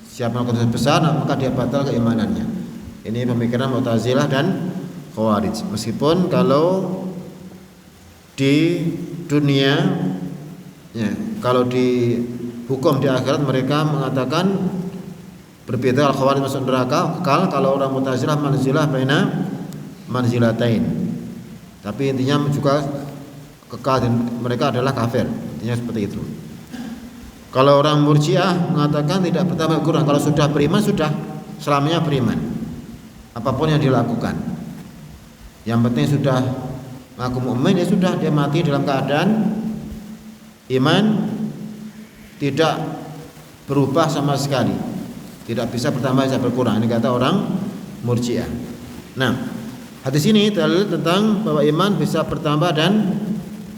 Siapa melakukan dosa besar maka dia batal keimanannya. Ini pemikiran Mu'tazilah dan Khawarij. Meskipun kalau di dunia kalau di hukum di akhirat mereka mengatakan berbeda. Al-Khawarij masuk neraka kekal, kalau orang Mu'tazilah manzilah baina manzilatain. Tapi intinya juga kekal dan mereka adalah kafir. Intinya seperti itu. Kalau orang Murji'ah mengatakan tidak bertambah kurang, kalau sudah beriman sudah selamanya beriman. Apapun yang dilakukan. Yang penting sudah mengaku mukmin, ya sudah, dia mati dalam keadaan iman tidak berubah sama sekali. Tidak bisa bertambah, bisa berkurang. Ini kata orang Murji'ah. Nah, hadis ini dalil tentang bahwa iman bisa bertambah dan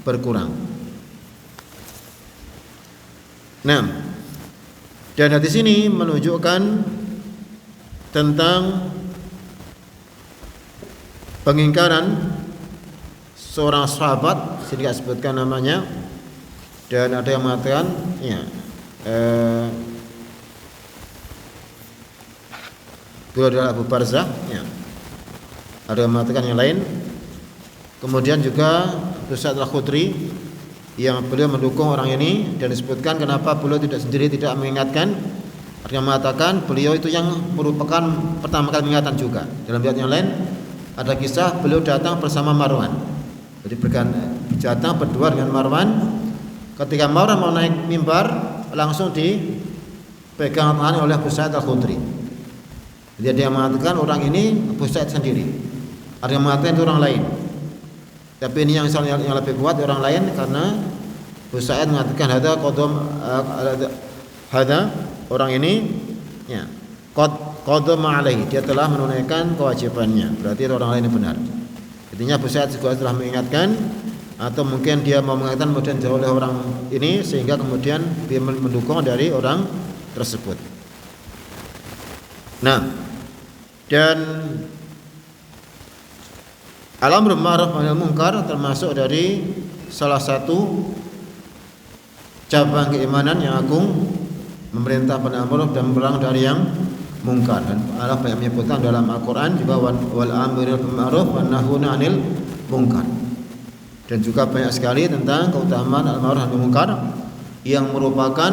berkurang. Nah, dan hadis ini menunjukkan tentang pengingkaran seorang sahabat, sini tidak sebutkan namanya, dan ada yang mengatakan beliau adalah Abu Barzah, ada yang mengatakan yang lain. Kemudian juga Abu Sa'id Al-Khudri yang beliau mendukung orang ini, dan disebutkan kenapa beliau tidak sendiri, tidak mengingatkan. Ada yang mengatakan beliau itu yang merupakan pertama kali mengingatkan juga. Dalam riwayat yang lain ada kisah beliau datang bersama Marwan. Jadi datang berdua dengan Marwan. Ketika Marwan mau naik mimbar, langsung dipegang tangan oleh Abu Sa'id Al-Khudri. Jadi dia mengatakan orang ini Abu Sa'id sendiri. Ada yang mengatakan itu orang lain. Tapi ini yang lebih kuat orang lain, karena Abu Sa'id mengatakan hada orang ini qadama alaihi, dia telah menunaikan kewajibannya. Berarti orang lain yang benar. Intinya Abu Sa'id juga telah mengingatkan, atau mungkin dia mau mengingatkan kemudian jauh oleh orang ini sehingga kemudian dia mendukung dari orang tersebut. Nah, dan al-amru ma'ruf wa nahy munkar termasuk dari salah satu cabang keimanan yang agung, memerintah pada ma'ruf dan melarang dari yang mungkar. Dan Allah banyak menyebutkan dalam Al-Qur'an juga wal amrul bil ma'ruf wan nahyuna 'anil munkar. Dan juga banyak sekali tentang keutamaan al-ma'ruf nahi munkar yang merupakan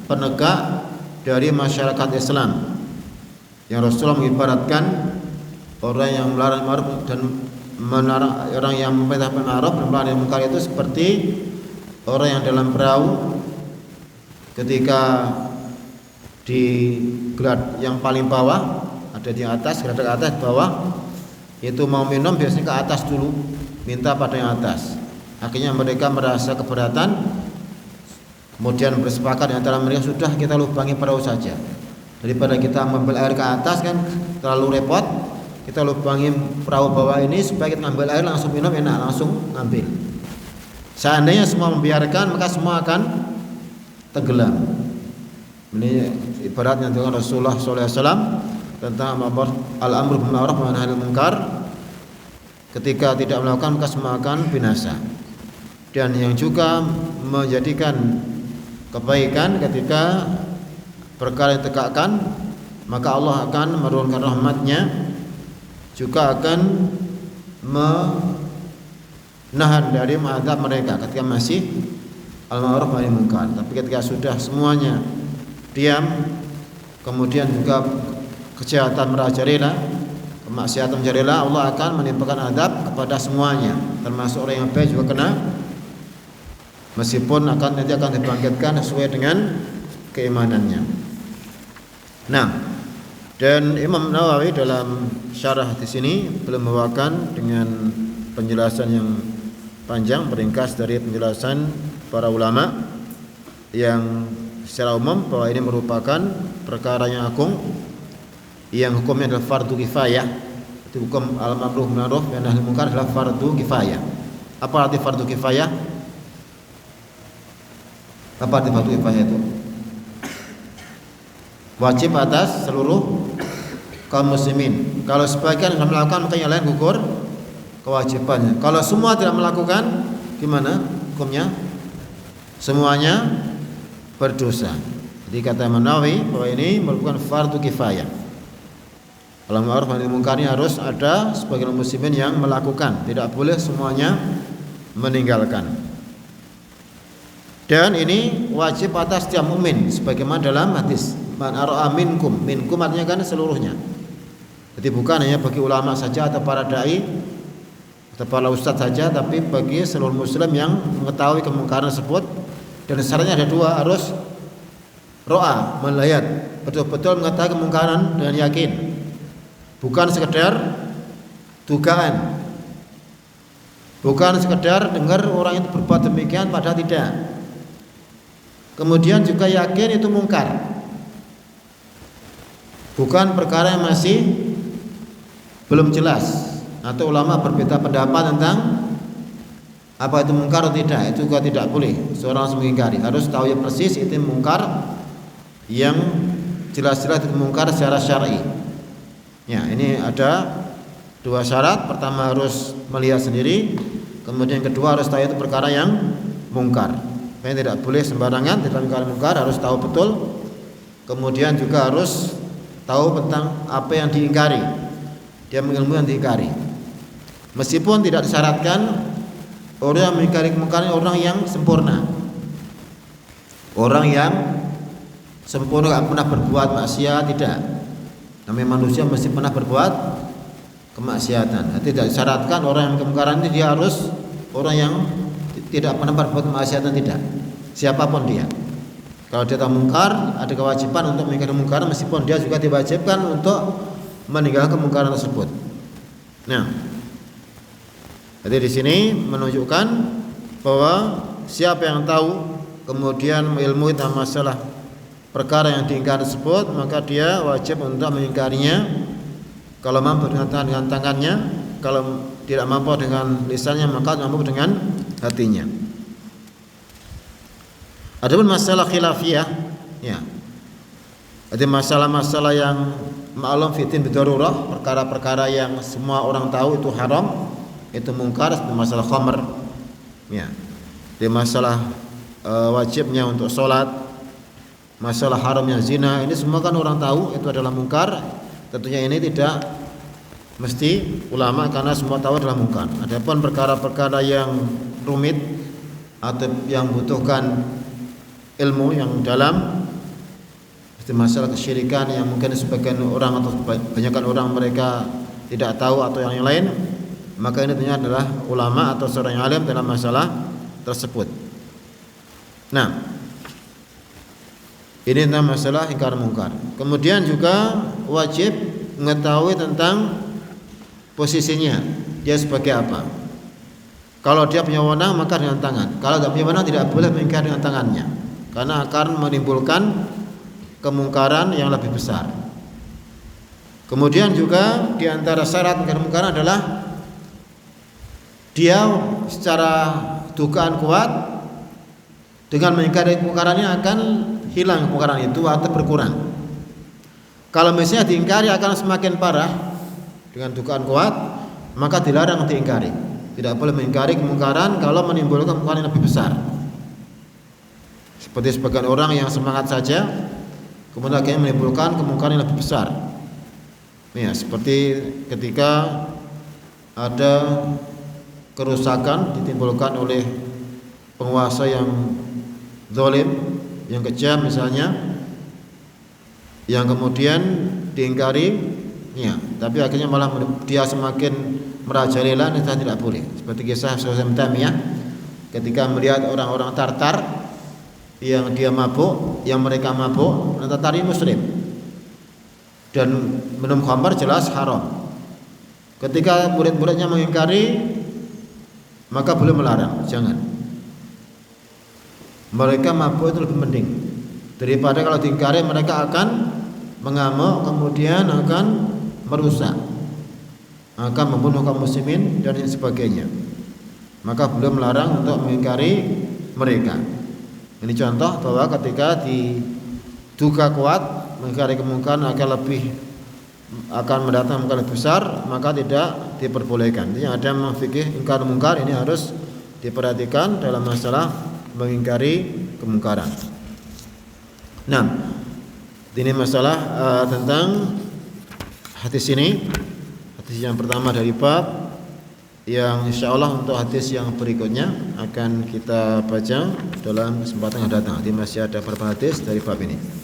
penegak dari masyarakat Islam. Yang Rasulullah mengibaratkan orang yang melarang ma'ruf dan orang yang memerintahkan ma'ruf dan melarang munkar itu seperti orang yang dalam perahu ketika di grad yang paling bawah, ada di atas, grad ke atas, bawah, itu mau minum biasanya ke atas dulu, minta pada yang atas. Akhirnya mereka merasa keberatan, kemudian bersepakat di antara mereka, sudah kita lubangi perahu saja, daripada kita mengambil air ke atas kan terlalu repot, kita lubangi perahu bawah ini supaya kita ngambil air langsung minum enak, langsung ngambil. Seandainya semua membiarkan, maka semua akan tenggelam. Ini ibaratnya dengan Rasulullah SAW tentang al-amru bil ma'ruf wa nahy anil munkar. Ketika tidak melakukan, maka semua akan binasa. Dan yang juga menjadikan kebaikan ketika perkara yang ditegakkan, maka Allah akan menurunkan rahmat-Nya, juga akan menahan dari mengadab mereka ketika masih al-ma'ruf wa nahy anil munkar. Tapi ketika sudah semuanya diam, kemudian juga kejahatan merajalela, kemaksiatan merajalela, Allah akan menimpakan adab kepada semuanya, termasuk orang yang baik juga kena, meskipun nanti akan dibangkitkan sesuai dengan keimanannya. Nah, dan Imam Nawawi dalam syarah di sini belum membawakan dengan penjelasan yang panjang, meringkas dari penjelasan para ulama yang secara umum bahwa ini merupakan perkara yang agung, yang hukumnya adalah fardu kifayah. Itu hukum al-ma'ruf bil ma'ruf wa nahy anil munkar adalah fardu kifayah. Apa arti fardu kifayah? Apa arti fardu kifayah itu? Wajib atas seluruh kaum muslimin. Kalau sebagian tidak melakukan, maka yang lain gugur kewajibannya. Kalau semua tidak melakukan, gimana hukumnya? Semuanya berdosa. Jadi kata Imam Nawawi bahwa ini merupakan fardu kifayah. Al-ma'ruf wa nahy anil munkar harus ada sebagian muslimin yang melakukan, tidak boleh semuanya meninggalkan. Dan ini wajib atas setiap mukmin sebagaimana dalam hadis, man ara'a minkum, minkum artinya kan seluruhnya. Jadi bukan hanya bagi ulama saja atau para dai atau para ustaz saja, tapi bagi seluruh muslim yang mengetahui kemungkaran tersebut. Dan syaratnya ada dua, harus ro'a, melihat, betul-betul mengetahui kemungkaran dengan yakin, bukan sekedar dugaan, bukan sekedar dengar orang itu berbuat demikian padahal tidak. Kemudian juga yakin itu mungkar, bukan perkara yang masih belum jelas, atau ulama berbeda pendapat tentang apa itu mungkar atau tidak. Itu juga tidak boleh seorang harus mengingkari, harus tahu ya persis itu mungkar yang jelas-jelas itu mungkar secara syar'i. Ya, ini ada dua syarat. Pertama harus melihat sendiri, kemudian kedua harus tahu itu perkara yang mungkar. Makanya tidak boleh sembarangan dalam perkara mungkar, harus tahu betul. Kemudian juga harus tahu tentang apa yang diingkari, dia mengilmui yang diingkari. Meskipun tidak disyaratkan orang yang mengingkari kemungkaran orang yang sempurna, orang yang sempurna tidak pernah berbuat maksiat, tidak. Namanya manusia mesti pernah berbuat kemaksiatan. Tidak disyaratkan orang yang kemungkaran ini dia harus orang yang tidak pernah berbuat kemaksiatan, tidak. Siapapun dia, kalau dia tahu mungkar, ada kewajiban untuk mengingkari kemungkaran, meskipun dia juga diwajibkan untuk meninggalkan kemungkaran tersebut. Nah, jadi di sini menunjukkan bahwa siapa yang tahu kemudian mengilmui tentang masalah perkara yang diingkari tersebut, maka dia wajib untuk mengingkarinya. Kalau mampu dengan tangannya, kalau tidak mampu dengan lisannya, maka mampu dengan hatinya. Adapun masalah khilafiyah, ya, ada masalah-masalah yang ma'lum fitin bidarurah, perkara-perkara yang semua orang tahu itu haram, itu mungkar, seperti masalah khamr, ya, di masalah wajibnya untuk sholat, masalah haramnya zina, ini semua kan orang tahu itu adalah mungkar. Tentunya ini tidak mesti ulama karena semua tahu adalah mungkar. Adapun perkara-perkara yang rumit atau yang butuhkan ilmu yang dalam, seperti masalah kesyirikan yang mungkin sebagian orang atau kebanyakan orang mereka tidak tahu atau yang lain, maka ini tentunya adalah ulama atau seorang yang alim dalam masalah tersebut. Nah, ini tentang masalah ingkar mungkar. Kemudian juga wajib mengetahui tentang posisinya, dia sebagai apa. Kalau dia punya wewenang maka dengan tangan. Kalau tidak punya wewenang tidak boleh mengingkar dengan tangannya, karena akan menimbulkan kemungkaran yang lebih besar. Kemudian juga di antara syarat ingkar mungkar adalah dia secara dugaan kuat dengan mengingkari kemungkaran ini akan hilang kemungkaran itu atau berkurang. Kalau misalnya diingkari akan semakin parah dengan dugaan kuat, maka dilarang diingkari. Tidak boleh mengingkari kemungkaran kalau menimbulkan kemungkaran yang lebih besar. Seperti sebagian orang yang semangat saja kemudian akhirnya menimbulkan kemungkaran yang lebih besar. Ya, seperti ketika ada kerusakan ditimbulkan oleh penguasa yang zalim, yang kejam misalnya, yang kemudian diingkari, ya, tapi akhirnya malah dia semakin merajalela, ini tidak boleh. Seperti kisah Syaikh Tamiyah ketika melihat orang-orang Tartar yang dia mabuk, yang mereka mabuk, dan Tartar ini muslim dan minum khamar jelas haram. Ketika murid-muridnya mengingkari, maka boleh melarang, jangan. Mereka mabuk itu lebih penting daripada kalau diingkari mereka akan mengamuk, kemudian akan merusak, akan membunuh kaum muslimin dan sebagainya. Maka boleh melarang untuk mengingkari mereka. Ini contoh bahwa ketika diduga kuat mengingkari kemungkaran akan mendatangkan kemungkaran lebih besar, maka tidak diperbolehkan. Jadi ada fikih ingkar mungkar ini harus diperhatikan dalam masalah mengingkari kemungkaran. Nah, ini masalah tentang hadis ini. Hadis yang pertama dari bab, yang insyaallah untuk hadis yang berikutnya akan kita baca dalam kesempatan yang datang. Jadi masih ada beberapa hadis dari bab ini.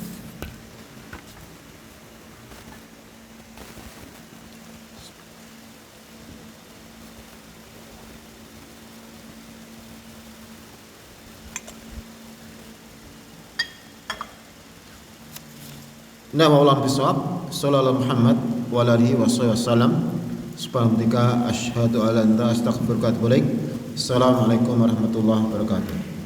Nah, maulam bisawab sallallahu Muhammad wa alihi wasallam. Subhanallah, asyhadu an la ilaha illa anta astaghfiruka wa atubu ilaik. Assalamualaikum warahmatullahi wabarakatuh.